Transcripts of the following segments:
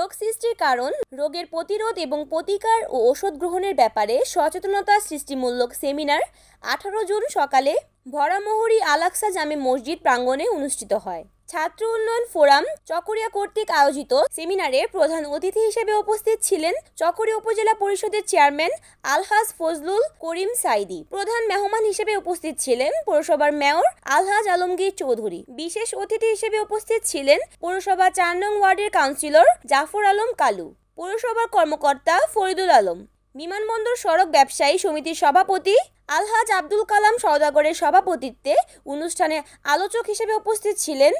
রোগ সৃষ্টির কারণ, রোগের প্রতিরোধ এবং প্রতিকার ও ওষুধ গ্রহণের ব্যাপারে সচেতনতা সৃষ্টিমূলক সেমিনার 18 জুন সকালে ভরামোহরি আল-আকসা জামে মসজিদ প্রাঙ্গণে অনুষ্ঠিত হয়। ছাত্র উন্নয়ন ফোরাম চকরিয়া কর্তৃক আয়োজিত সেমিনারে প্রধান অতিথি হিসেবে উপস্থিত ছিলেন চকরিয়া উপজেলা পরিষদের চেয়ারম্যান আলহাজ ফজলুল করিম সাইদি। প্রধান মেহমান হিসেবে উপস্থিত ছিলেন পৌরসভার মেয়র আলহাজ আলমগীর চৌধুরী। বিশেষ অতিথি হিসেবে উপস্থিত ছিলেন পৌরসভা 4 নং ওয়ার্ডের কাউন্সিলর জাফর আলম কালু, পৌরসভার কর্মকর্তা ফরিদুল আলম, বিমানবন্দর সড়ক ব্যবসায়ী সমিতির সভাপতি আলহাজ আব্দুল কালাম সওদাগরের সভাপতিত্বে অনুষ্ঠানে আলোচক হিসেবে উপস্থিত ছিলেন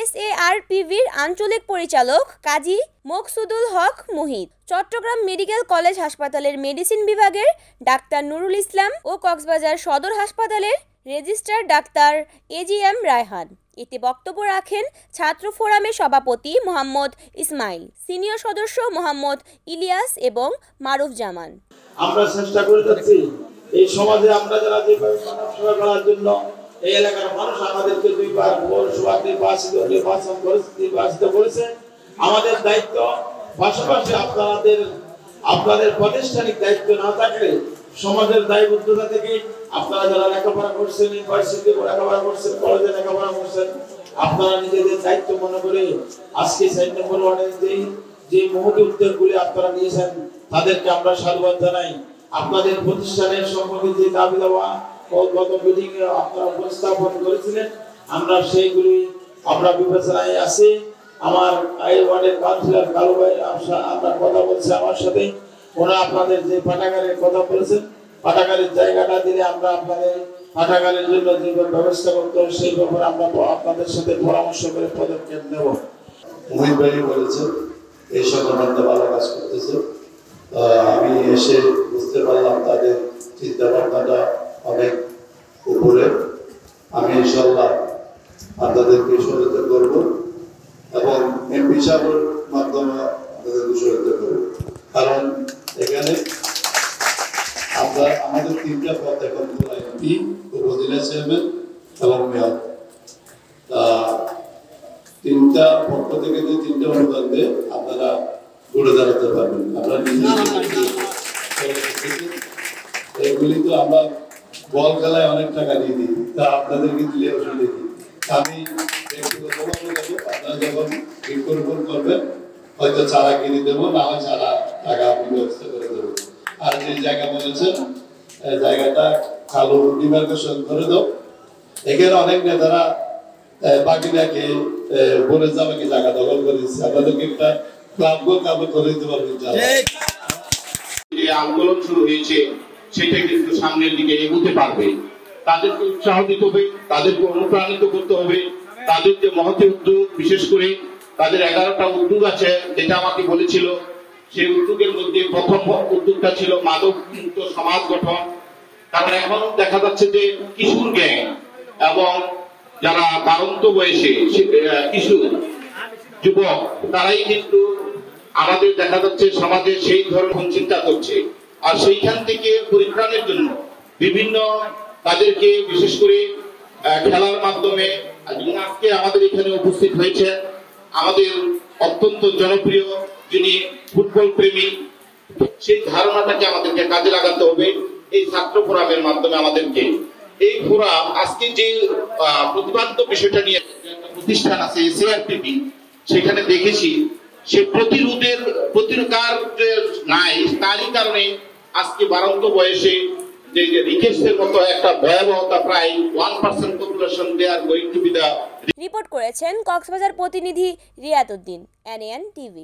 SARPVর আঞ্চলিক পরিচালক কাজী মকসুদুল হক মুহিত, চট্টগ্রাম মেডিকেল কলেজ হাসপাতালের মেডিসিন বিভাগের ডাক্তার নুরুল ইসলাম ও কক্সবাজার সদর হাসপাতালের রেজিস্ট্রার ডাক্তার AGM রায়হান। এতে বক্তব্য রাখেন ছাত্র ফোরামের সভাপতি মোহাম্মদ ইসমাইল, সিনিয়র সদস্য মোহাম্মদ ইলিয়াস এবং মারুফ জামান। আমরা চেষ্টা করে যাচ্ছি এই সমাজে আমরা যারা যেভাবে মানব সেবা করার জন্য এই এলাকার মানুষ আমাদেরকে দুইবার পৌরসভা নির্বাচিত করেছে। আমাদের দায়িত্ব পাশাপাশি আপনাদের প্রাতিষ্ঠানিক দায়িত্ব না থাকলে সমাজের দায়বদ্ধতা থেকে আপনারা যারা লেখাপড়া করছেন, ইউনিভার্সিটিতে লেখাপড়া করছেন, কলেজে লেখাপড়া করছেন, আপনারা নিজেদের দায়িত্ব মনে করে আজকে 4 নম্বর ওয়ার্ডে যে মহৎ উদ্যোগগুলি আপনারা নিয়েছেন তাদেরকে আমরা সাধুবাদ জানাই। আপনাদের প্রতিষ্ঠানের সম্পর্কে যে দাবি দেওয়া গত মিটিং এ আপনারা উপস্থাপন করেছিলেন, আমরা সেইগুলি আমরা বিবেচনায় আছি। আমার এই ওয়ার্ডের কাউন্সিলর কালু ভাই আমরা কথা বলছি আমার সাথে, ওরা আপনাদের যে পাঠাগারের কথা বলেছেন, পাঠাগারের জায়গাটা দিলে আমরা আপনাদের পাঠাগারের জন্য যে ব্যবস্থা করতে হবে সেই ব্যাপারে আমরা আপনাদের সাথে পরামর্শ করে পদক্ষেপ নেব। মুহিত ভাই বলেছেন এই সংগঠনটা ভালো কাজ করতেছে। আমি এসে বুঝতে পারলাম তাদের চিন্তা ভাবনাটা অনেক উপরে। আমি ইনশাআল্লাহ আপনাদেরকে সহায়তা করব এবং এমপি সাহেবের মাধ্যমে আপনাদেরকে সহায়তা করব, কারণ এখানে আমাদের 3টা পদ এখন এমপি, উপজেলা চেয়ারম্যান এবং মেয়র। 3টা পক্ষ থেকে যে 3টা অনুদান দিয়ে আপনারা ঘুরে দাঁড়াতে পারবেন। আপনারা এগুলি তো আমরা বল খেলায় অনেক টাকা দিয়ে দিই, তা আপনাদেরকে দিলে অসুবিধা কি? আমি ব্যক্তিগতভাবে দেবো, আপনারা যখন বৃক্ষরোপণ করবেন হয়তো চারা কিনে দেবো, না হয় চারা টাকা আপনি ব্যবস্থা করে দেবো। আর যে জায়গা বলেছেন জায়গাটা খালু ডিমার্কেশন করে দাও। এখানে অনেক নেতারা বাকি রাখে বলে যাবে কি জায়গা দখল করে দিচ্ছে, আপনাদেরকে একটা ক্লাব করে দিতে পারবেন। যে আন্দোলন শুরু হয়েছে সেটা কিন্তু সামনের দিকে এগোতে পারবে। তাদেরকে উৎসাহ দিতে হবে, তাদেরকে অনুপ্রাণিত করতে হবে। তাদের যে মহতি উদ্যোগ, বিশেষ করে তাদের 11টা উদ্যোগ আছে যেটা আমাকে বলেছিল, সেই উদ্যোগের মধ্যে প্রথম উদ্যোগটা ছিল মাদক মুক্ত সমাজ গঠন। কারণ এখন দেখা যাচ্ছে যে কিশোর গ্যাং এবং যারা বাড়ন্ত বয়সে কিশোর যুবক তারাই কিন্তু আমাদের দেখা যাচ্ছে সমাজে সেই ধরনের চিন্তা করছে। আর সেইখান থেকে পরিত্রাণের জন্য বিভিন্ন তাদেরকে বিশেষ করে খেলার মাধ্যমে আজকে আমাদের এখানে উপস্থিত হয়েছে আমাদের অত্যন্ত জনপ্রিয় যিনি ফুটবল প্রেমী, সেই ধারণাটাকে আমাদেরকে কাজে লাগাতে হবে এই ছাত্র ফোরামের মাধ্যমে। আমাদেরকে এই ফোরাম আজকে যে প্রতিপাদ্য বিষয়টা নিয়ে প্রতিষ্ঠান আছে SARPV, সেখানে দেখেছি সে প্রতিকার নাই, তারই কারণে আজকে বাড়ন্ত বয়সে যে রিকেশের মতো একটা ভয়াবহতা প্রায় 1% population they are going to be the. Report করেছেন কক্সবাজার প্রতিনিধি রিয়াত উদ্দিন, NAN TV।